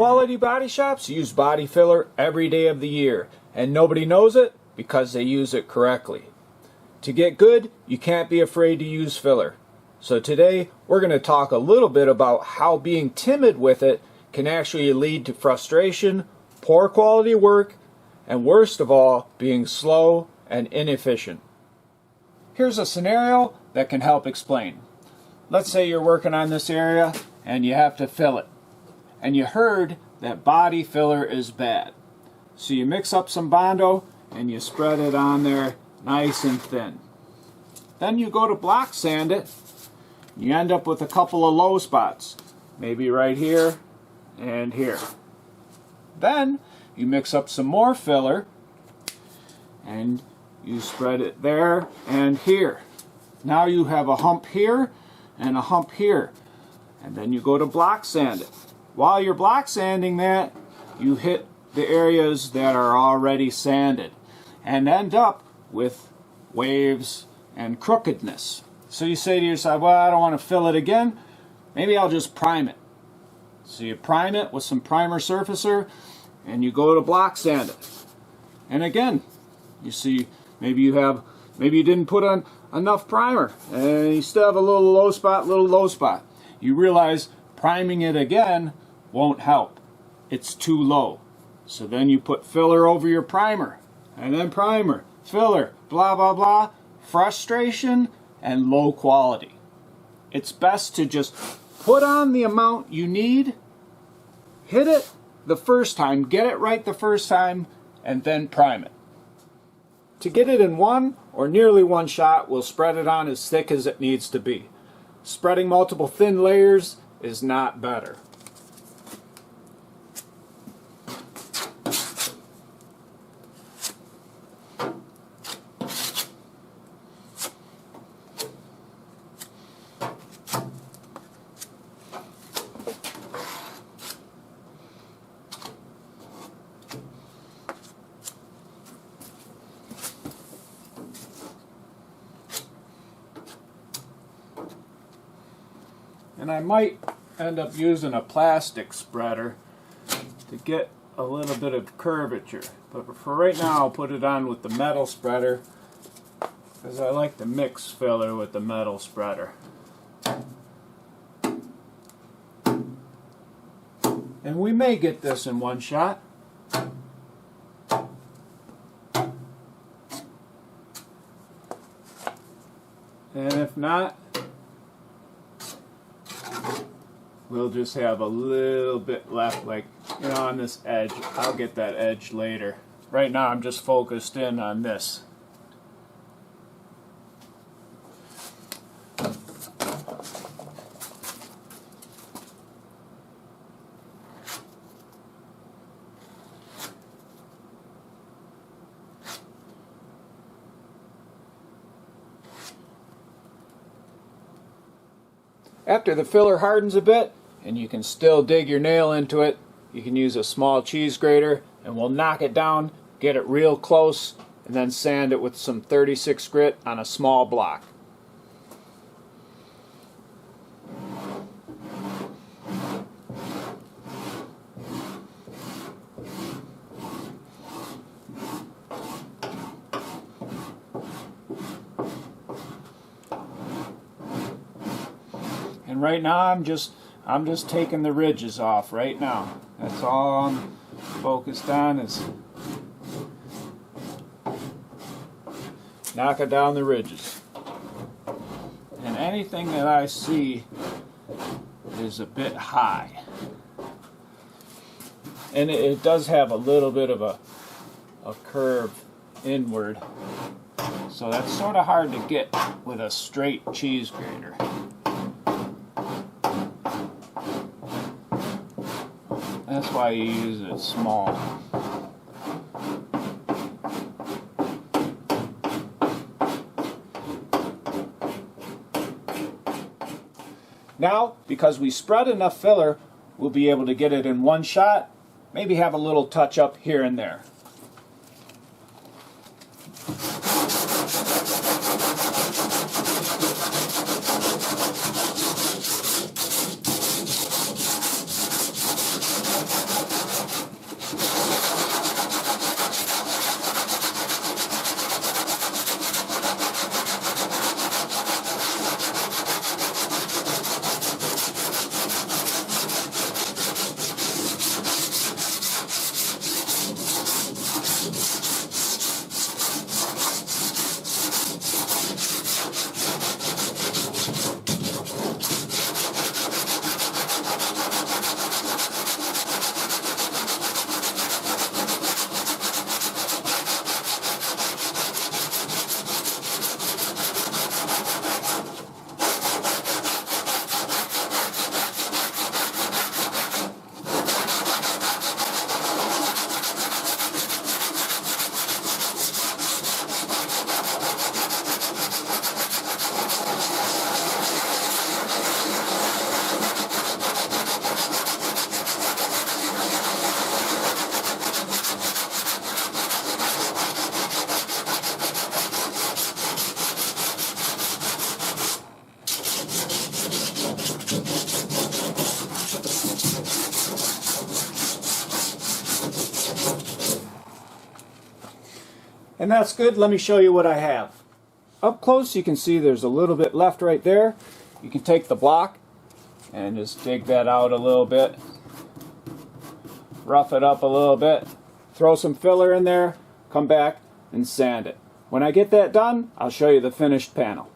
Quality body shops use body filler every day of the year, and nobody knows it because they use it correctly. To get good, you can't be afraid to use filler. So today, we're going to talk a little bit about how being timid with it can actually lead to frustration, poor quality work, and worst of all, being slow and inefficient. Here's a scenario that can help explain. Let's say you're working on this area and you have to fill it. And you heard that body filler is bad. So you mix up some Bondo and you spread it on there nice and thin. Then you go to block sand it. You end up with a couple of low spots, maybe right here and here. Then you mix up some more filler and you spread it there and here. Now you have a hump here and a hump here. And then you go to block sand it. While you're block sanding that, you hit the areas that are already sanded and end up with waves and crookedness. So you say to yourself, well, I don't want to fill it again. Maybe I'll just prime it. So you prime it with some primer surfacer and you go to block sand it. And again, you see maybe you didn't put on enough primer and you still have a little low spot. You realize priming it again won't help. It's too low. So then you put filler over your primer, and then primer, filler, blah, blah, blah. Frustration and low quality. It's best to just put on the amount you need, hit it the first time, get it right the first time, and then prime it. To get it in one or nearly one shot, we'll spread it on as thick as it needs to be. Spreading multiple thin layers is not better. And I might end up using a plastic spreader to get a little bit of curvature. But for right now, I'll put it on with the metal spreader because I like to mix filler with the metal spreader. And we may get this in one shot. And if not, we'll just have a little bit left, like, on this edge. I'll get that edge later. Right now I'm just focused in on this. After the filler hardens a bit, and you can still dig your nail into it, you can use a small cheese grater and we'll knock it down, get it real close, and then sand it with some 36 grit on a small block. And right now I'm just taking the ridges off right now. That's all I'm focused on is knocking down the ridges. And anything that I see is a bit high. And it does have a little bit of a curve inward. So that's sort of hard to get with a straight cheese grater. That's why you use it small. Now, because we spread enough filler, we'll be able to get it in one shot, maybe have a little touch up here and there. And that's good. Let me show you what I have. Up close you can see there's a little bit left right there. You can take the block and just dig that out a little bit. Rough it up a little bit. Throw some filler in there. Come back and sand it. When I get that done, I'll show you the finished panel.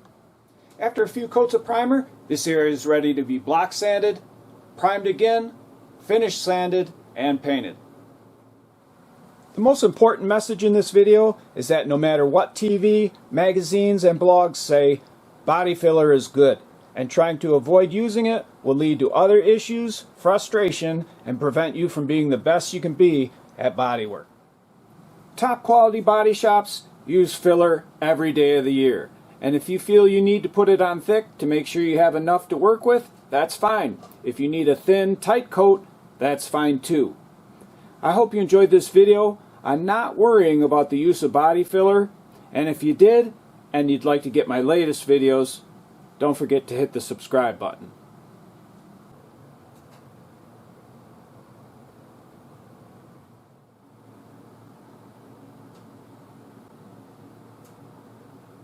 After a few coats of primer, this area is ready to be block sanded, primed again, finished sanded, and painted. The most important message in this video is that no matter what TV, magazines, and blogs say, body filler is good, and trying to avoid using it will lead to other issues, frustration, and prevent you from being the best you can be at bodywork. Top quality body shops use filler every day of the year, and if you feel you need to put it on thick to make sure you have enough to work with, that's fine. If you need a thin, tight coat, that's fine too. I hope you enjoyed this video on not worrying about the use of body filler, and if you did and you'd like to get my latest videos, don't forget to hit the subscribe button.